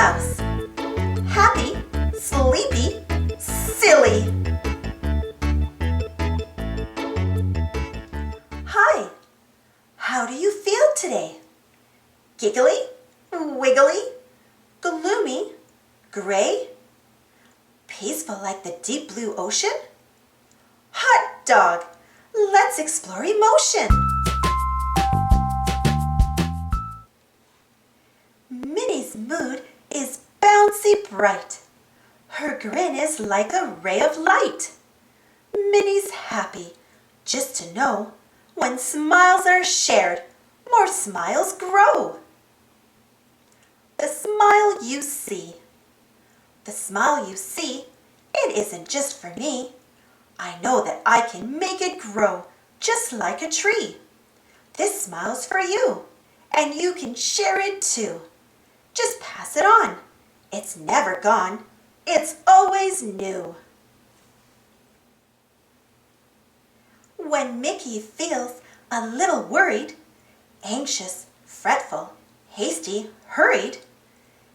Mouse. Happy, sleepy, silly. Hi, how do you feel today? Giggly, wiggly, gloomy, gray, peaceful like the deep blue ocean? Hot dog, let's explore emotion. Minnie's mood is bouncy bright. Her grin is like a ray of light. Minnie's happy just to know when smiles are shared, more smiles grow. The smile you see. The smile you see, it isn't just for me. I know that I can make it grow just like a tree. This smile's for you, and you can share it too. Just pass it on. It's never gone. It's always new. When Mickey feels a little worried, anxious, fretful, hasty, hurried,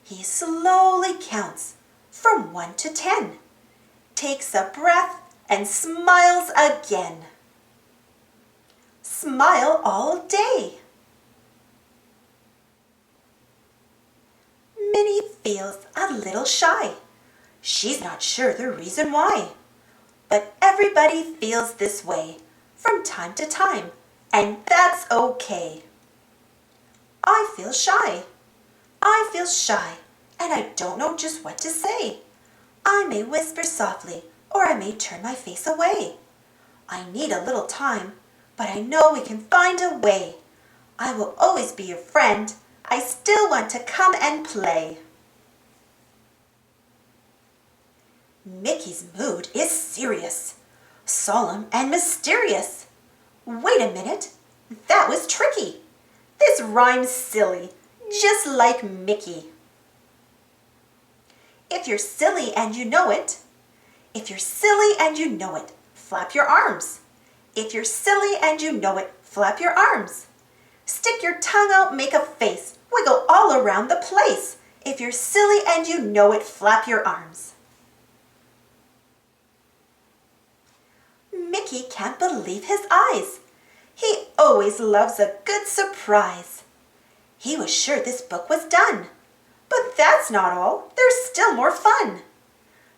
he slowly counts from 1 to 10, takes a breath and smiles again. Smile all day. Minnie feels a little shy. She's not sure the reason why. But everybody feels this way from time to time, and that's okay. I feel shy. I feel shy, and I don't know just what to say. I may whisper softly, or I may turn my face away. I need a little time, but I know we can find a way. I will always be your friend. I still want to come and play. Mickey's mood is serious, solemn and mysterious. Wait a minute, that was tricky. This rhymes silly, just like Mickey. If you're silly and you know it, if you're silly and you know it, flap your arms. If you're silly and you know it, flap your arms. Stick your tongue out, make a face, wiggle all around the place. If you're silly and you know it, flap your arms. Mickey can't believe his eyes. He always loves a good surprise. He was sure this book was done. But that's not all. There's still more fun.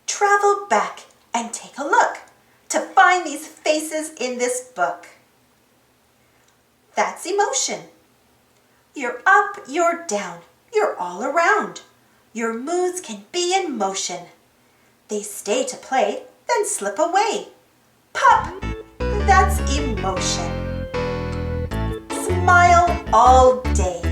Travel back and take a look to find these faces in this book. That's emotion. You're up, you're down, you're all around. Your moods can be in motion. They stay to play, then slip away. Pop, that's emotion. Smile all day.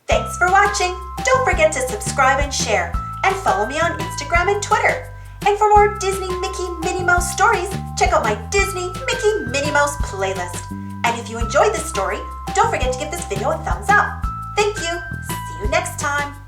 Thanks for watching. Don't forget to subscribe and share, and follow me on Instagram and Twitter. And for more Disney Mickey Minnie Mouse stories, check out my Disney Mickey Minnie Mouse playlist. And if you enjoyed this story, don't forget to give this video a thumbs up. Thank you. See you next time.